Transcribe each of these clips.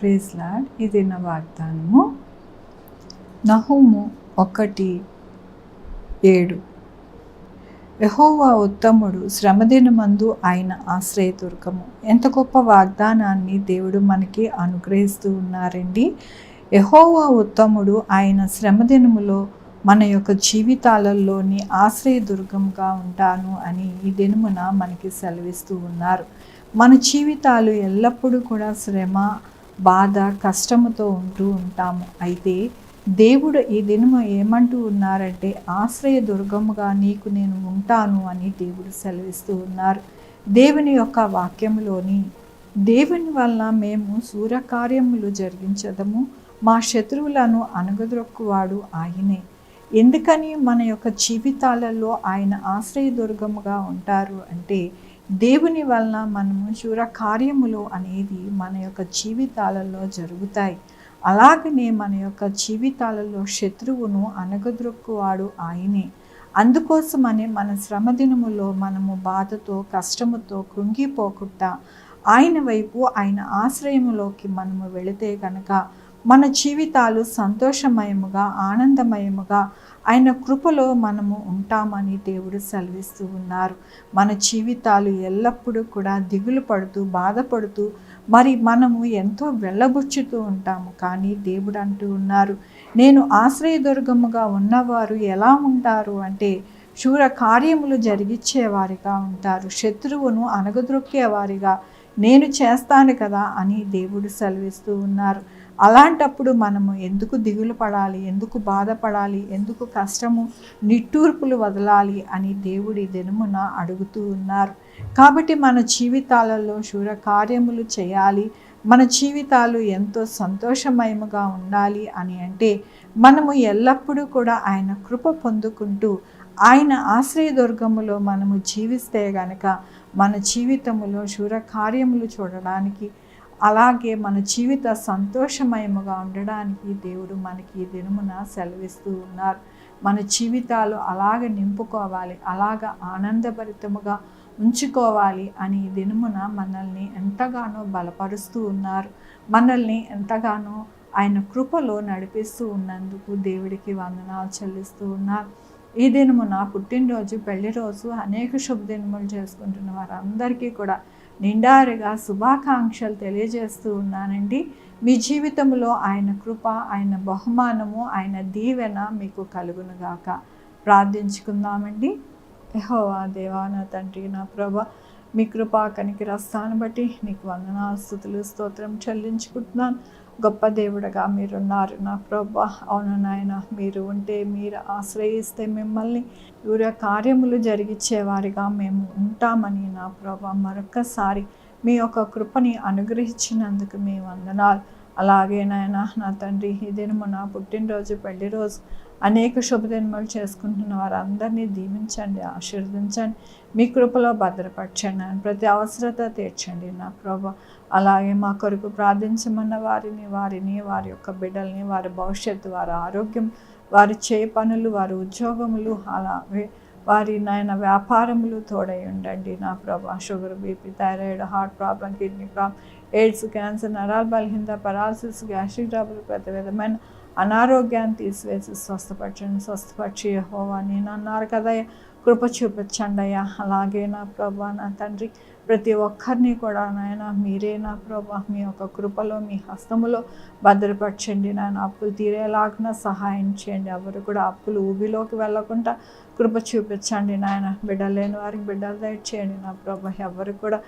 Praise lord. ఇది నా వాగ్దానము. నహూము 1:7. యెహోవా ఉత్తముడు, శ్రమదినమందు ఆయన ఆశ్రయదుర్గము. ఎంత గొప్ప వాగ్దానాన్ని దేవుడు మనకి అనుగ్రహిస్తూ ఉన్నారండి. యెహోవా ఉత్తముడు, ఆయన శ్రమదినములో మన యొక్క జీవితాలలోని ఆశ్రయదుర్గంగా ఉంటాను అని ఈ దినమున మనకి సెలవిస్తూ ఉన్నారు. మన జీవితాలు ఎల్లప్పుడూ కూడా శ్రమ, బాధ, కష్టముతో ఉంటూ ఉంటాము. అయితే దేవుడు ఈ దినము ఏమంటూ ఉన్నారంటే, ఆశ్రయదుర్గముగా నీకు నేను ఉంటాను అని దేవుడు సెలవిస్తూ ఉన్నారు. దేవుని యొక్క వాక్యములోని, దేవుని వల్ల మేము సూర్యకార్యములు జరిగించదము, మా శత్రువులను అణగద్రొక్కువాడు ఆయనే. ఎందుకని మన యొక్క జీవితాలలో ఆయన ఆశ్రయదుర్గముగా ఉంటారు అంటే, దేవుని వలన మనము శూరకార్యములు అనేది మన యొక్క జీవితాలలో జరుగుతాయి. అలాగనే మన యొక్క జీవితాలలో శత్రువును అణగద్రొక్కువాడు ఆయనే. అందుకోసమనే మన శ్రమ దినములో మనము బాధతో, కష్టముతో కృంగిపోకుండా ఆయన వైపు, ఆయన ఆశ్రయములోకి మనము వెళితే కనుక మన జీవితాలు సంతోషమయముగా, ఆనందమయముగా ఆయన కృపలో మనము ఉంటామని దేవుడు సెలవిస్తూ ఉన్నారు. మన జీవితాలు ఎల్లప్పుడూ కూడా దిగులు పడుతూ, బాధపడుతూ, మరి మనము ఎంతో వెళ్ళబుచ్చుతూ ఉంటాము. కానీ దేవుడు అంటూ ఉన్నారు, నేను ఆశ్రయదుర్గముగా ఉన్నవారు ఎలా ఉంటారు అంటే, శూర కార్యములు జరిగించేవారిగా ఉంటారు, శత్రువును అణగద్రొక్కేవారిగా నేను చేస్తాను కదా అని దేవుడు సెలవిస్తూ ఉన్నారు. అలాంటప్పుడు మనము ఎందుకు దిగులు పడాలి, ఎందుకు బాధపడాలి, ఎందుకు కష్టము, నిట్టూర్పులు వదలాలి అని దేవుడి దినమున అడుగుతూ ఉన్నారు. కాబట్టి మన జీవితాలలో శూర కార్యములు చేయాలి, మన జీవితాలు ఎంతో సంతోషమయముగా ఉండాలి అని అంటే, మనము ఎల్లప్పుడూ కూడా ఆయన కృప పొందుకుంటూ ఆయన ఆశ్రయదుర్గములో మనము జీవిస్తే గనక మన జీవితములో శూర కార్యములు చూడడానికి, అలాగే మన జీవిత సంతోషమయముగా ఉండడానికి దేవుడు మనకి ఈ దినమున సెలవిస్తూ ఉన్నారు. మన జీవితాలు అలాగ నింపుకోవాలి, అలాగ ఆనందభరితముగా ఉంచుకోవాలి అని ఈ దినమున మనల్ని ఎంతగానో బలపరుస్తూ ఉన్నారు. మనల్ని ఎంతగానో ఆయన కృపలో నడిపిస్తూ ఉన్నందుకు దేవుడికి వందనాలు చెల్లిస్తూ ఉన్నారు. ఈ దినమున పుట్టినరోజు, పెళ్లి రోజు, అనేక శుభదినములు చేసుకుంటున్న వారందరికీ కూడా నిండారుగా శుభాకాంక్షలు తెలియజేస్తూ ఉన్నానండి. మీ జీవితంలో ఆయన కృప, ఆయన బహుమానము, ఆయన దీవెన మీకు కలుగునుగాక. ప్రార్థించుకుందామండి. యెహోవా దేవా, నా తండ్రి, నా ప్రభ, మీ కృపా కనికరస్తాను బట్టి నీకు వందనాలు, స్తుతులు, స్తోత్రం చెల్లించుకుంటున్నాను. గొప్ప దేవుడగా మీరున్నారు నా ప్రభా. అవును నాయన, మీరు ఉంటే, మీరు ఆశ్రయిస్తే మిమ్మల్ని సూర్య కార్యములు జరిగించేవారిగా మేము ఉంటామని నా ప్రభా, మరొక్కసారి మీ యొక్క కృపని అనుగ్రహించినందుకు మీ వందనాలు. అలాగే నాయన, నా తండ్రి, ఈ దినము నా పుట్టినరోజు, పెళ్లి రోజు, అనేక శుభదినములు చేసుకుంటున్న వారందరినీ దీవించండి, ఆశీర్వదించండి, మీ కృపలో భద్రపరచండి, ప్రతి అవసరత తీర్చండి నా ప్రభా. అలాగే మా కొరకు ప్రార్థించమన్న వారిని వారి యొక్క బిడ్డల్ని, వారి భవిష్యత్తు, వారి ఆరోగ్యం, వారి చేయ పనులు, వారి ఉద్యోగములు, అలాగే వారి నాయన వ్యాపారములు తోడై ఉండండి నా ప్రభా. Sugar, BP, thyroid, heart problem, kidney problem, AIDS, cancer, నరాల బలహీనత, పరాలసిస్, గ్యాస్ట్రిక్ ట్రబుల్, ప్రతి విధమైన అనారోగ్యాన్ని తీసివేసి స్వస్థపరిచి యెహోవా నేను అన్నారు కదా, కృప చూపించండి అయ్యా. అలాగే నా ప్రభా, నా తండ్రి, ప్రతి ఒక్కరిని కూడా నాయన మీరే నా ప్రభా మీ యొక్క కృపలో, మీ హస్తములో భద్రపరచండి. నాయన అప్పులు తీరేలాగా సహాయం చేయండి. ఎవరు కూడా అప్పులు ఊబిలోకి వెళ్ళకుండా కృప చూపించండి నాయన. బిడ్డలు లేని వారికి బిడ్డలు దయచేయండి నా ప్రభా. ఎవరు కూడా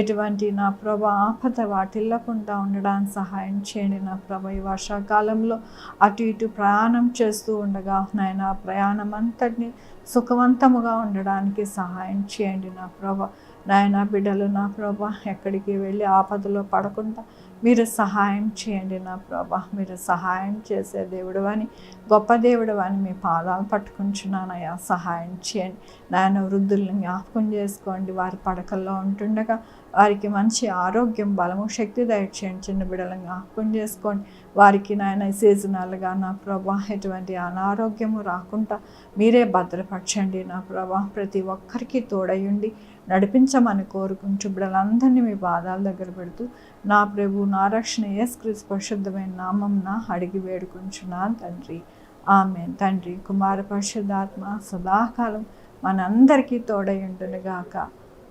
ఎటువంటి నా ప్రభా ఆపద వాటిల్లకుండా ఉండడానికి సహాయం చేయండి నా ప్రభా. ఈ వర్షాకాలంలో అటు ఇటు ప్రయాణం చేస్తూ ఉండగా నాయన, ప్రయాణం అంతటిని సుఖవంతముగా ఉండడానికి సహాయం చేయండి నా ప్రభా. నాయన, బిడ్డలు నా ప్రభా ఎక్కడికి వెళ్ళి ఆపదలో పడకుండా మీరు సహాయం చేయండి నా ప్రభా. మీరు సహాయం చేసే దేవుడు అని, గొప్ప దేవుడు అని మీ పాదాలు పట్టుకుంటున్నానయ్యా. సహాయం చేయండి నాయన. వృద్ధుల్ని జ్ఞాపకం చేసుకోండి. వారి పడకల్లో ఉంటుండగా వారికి మంచి ఆరోగ్యం, బలము, శక్తి దయచేయండి. చిన్న బిడ్డలను జ్ఞాపకం చేసుకోండి. వారికి నాయన సీజనల్గా నా ప్రభా ఎటువంటి అనారోగ్యము రాకుండా మీరే భద్రపరచండి నా ప్రభా. ప్రతి ఒక్కరికి తోడయుండి నడిపించమని కోరుకుంటూ బిడ్డలందరినీ మీ పాదాల దగ్గర పెడుతూ నా ప్రభు నా రక్షణ యేసుక్రీస్తు పరిశుద్ధమైన నామంన అడిగి వేడుకుంటున్నాను తండ్రి. ఆమేన్. తండ్రి కుమార పరిశుద్ధాత్మ సదాకాలం మనందరికీ తోడై ఉండునుగాక.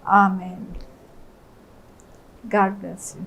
ఆమేన్. God bless you.